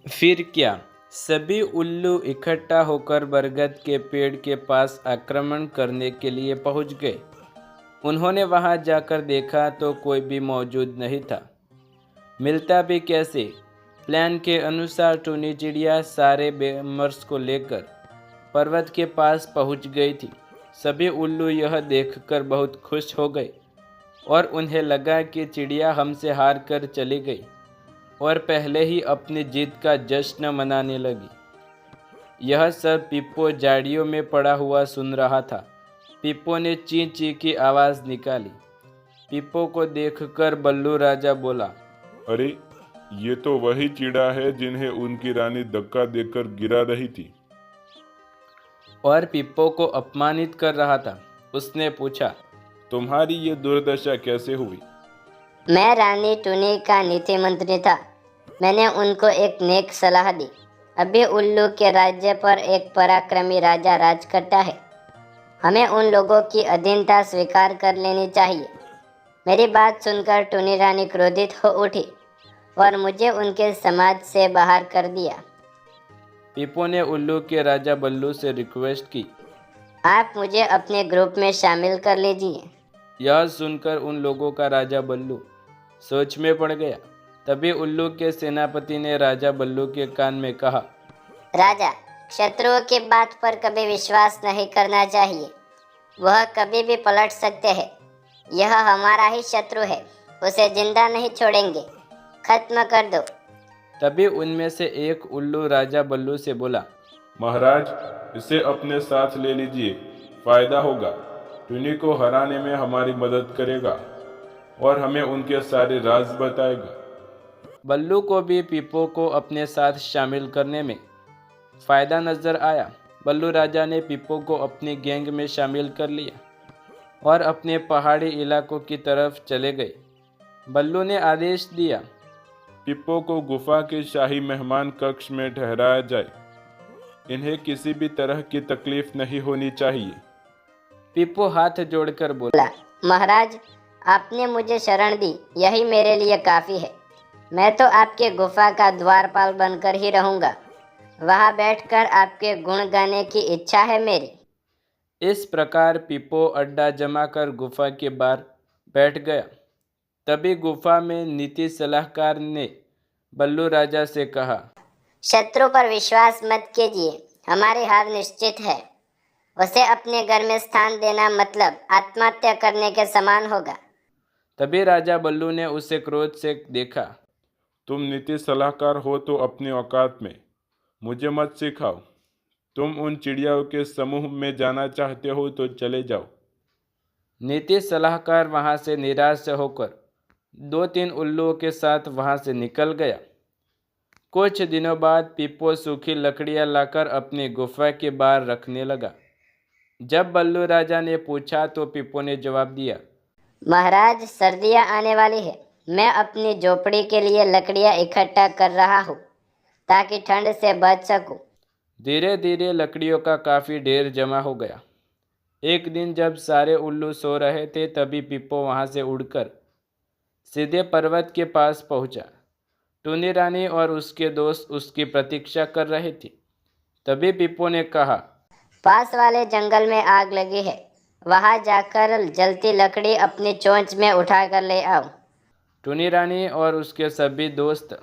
फिर क्या, सभी उल्लू इकट्ठा होकर बरगद के पेड़ के पास आक्रमण करने के लिए पहुंच गए। उन्होंने वहां जाकर देखा तो कोई भी मौजूद नहीं था। मिलता भी कैसे? प्लान के अनुसार टूनी चिड़िया सारे मेंबर्स को लेकर पर्वत के पास पहुंच गई थी। सभी उल्लू यह देखकर बहुत खुश हो गए और उन्हें लगा कि चिड़िया हमसे हार कर चली गई और पहले ही अपनी जीत का जश्न मनाने लगी। यह सब पिप्पो झाड़ियों में पड़ा हुआ सुन रहा था। पिप्पो ने ची ची की आवाज़ निकाली। पिप्पो को देखकर बल्लू राजा बोला, अरे, ये तो वही चिड़ा है जिन्हें उनकी रानी धक्का देकर गिरा रही थी। और पिप्पो को अपमानित कर रहा था। उसने पूछा, तुम्हारी ये दुर्दशा कैसे हुई? मैं रानी टूनी का नीति मंत्री था। मैंने उनको एक नेक सलाह दी। अभी उल्लू के राज्य पर एक पराक्रमी राजा राज करता है। हमें उन लोगों की अधीनता स्वीकार कर लेनी चाहिए। मेरी बात सुनकर टूनी रानी क्रोधित हो उठी और मुझे उनके समाज से बाहर कर दिया। पिप्पो ने उल्लू के राजा बल्लू से रिक्वेस्ट की, आप मुझे अपने ग्रुप में शामिल कर लीजिए। यह सुनकर उन लोगों का राजा बल्लू सोच में पड़ गया। तभी उल्लू के सेनापति ने राजा बल्लू के कान में कहा, राजा, शत्रुओं की बात पर कभी विश्वास नहीं करना चाहिए। वह कभी भी पलट सकते हैं। यह हमारा ही शत्रु है। उसे जिंदा नहीं छोड़ेंगे। खत्म कर दो। तभी उनमें से एक उल्लू राजा बल्लू से बोला, महाराज, इसे अपने साथ ले लीजिए, फायदा होगा। टूनी को हराने में हमारी मदद करेगा और हमें उनके सारे राज बताएगा। बल्लू को भी पिप्पो को अपने साथ शामिल करने में फ़ायदा नज़र आया। बल्लू राजा ने पिप्पो को अपनी गैंग में शामिल कर लिया और अपने पहाड़ी इलाकों की तरफ चले गए। बल्लू ने आदेश दिया, पिप्पो को गुफा के शाही मेहमान कक्ष में ठहराया जाए। इन्हें किसी भी तरह की तकलीफ नहीं होनी चाहिए। पिप्पो हाथ जोड़कर बोला, महाराज, आपने मुझे शरण दी, यही मेरे लिए काफ़ी है। मैं तो आपके गुफा का द्वारपाल बनकर ही रहूँगा। वहाँ बैठकर आपके गुण गाने की इच्छा है मेरी। इस प्रकार पिप्पो अड्डा जमा कर गुफा के बाहर बैठ गया। तभी गुफा में नीति सलाहकार ने बल्लू राजा से कहा, शत्रु पर विश्वास मत कीजिए। हमारी हार निश्चित है। उसे अपने घर में स्थान देना मतलब आत्महत्या करने के समान होगा। तभी राजा बल्लू ने उसे क्रोध से देखा। तुम नीति सलाहकार हो तो अपनी औकात में, मुझे मत सिखाओ। तुम उन चिड़ियाओं के समूह में जाना चाहते हो तो चले जाओ। नीति सलाहकार वहां से निराश होकर 2-3 उल्लुओं के साथ वहां से निकल गया। कुछ दिनों बाद पिप्पो सूखी लकड़ियां लाकर अपनी गुफा के बाहर रखने लगा। जब बल्लू राजा ने पूछा तो पिप्पो ने जवाब दिया, महाराज, सर्दियाँ आने वाली है। मैं अपनी झोपड़ी के लिए लकड़ियाँ इकट्ठा कर रहा हूँ ताकि ठंड से बच सकूँ। धीरे धीरे लकड़ियों का काफ़ी ढेर जमा हो गया। एक दिन जब सारे उल्लू सो रहे थे तभी पिप्पो वहां से उड़कर सीधे पर्वत के पास पहुंचा। टूनी रानी और उसके दोस्त उसकी प्रतीक्षा कर रहे थे। तभी पिप्पो ने कहा, पास वाले जंगल में आग लगी है। वहाँ जाकर जलती लकड़ी अपनी चोंच में उठाकर ले आओ। टूनी रानी और उसके सभी दोस्त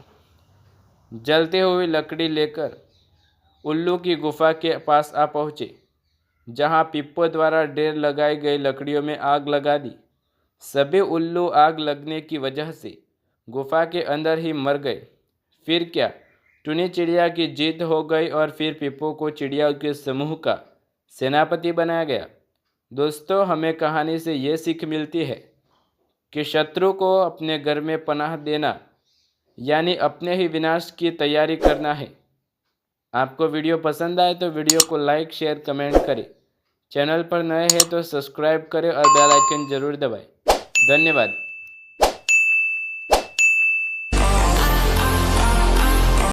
जलती हुई लकड़ी लेकर उल्लू की गुफा के पास आ पहुँचे, जहाँ पिप्पो द्वारा ढेर लगाई गई लकड़ियों में आग लगा दी। सभी उल्लू आग लगने की वजह से गुफा के अंदर ही मर गए। फिर क्या, टूनी चिड़िया की जीत हो गई और फिर पिप्पो को चिड़ियाओं के समूह का सेनापति बनाया गया। दोस्तों, हमें कहानी से ये सीख मिलती है कि शत्रु को अपने घर में पनाह देना यानी अपने ही विनाश की तैयारी करना है। आपको वीडियो पसंद आए तो वीडियो को लाइक, शेयर, कमेंट करें। चैनल पर नए हैं तो सब्सक्राइब करें और बेल आइकन जरूर दबाएं। धन्यवाद।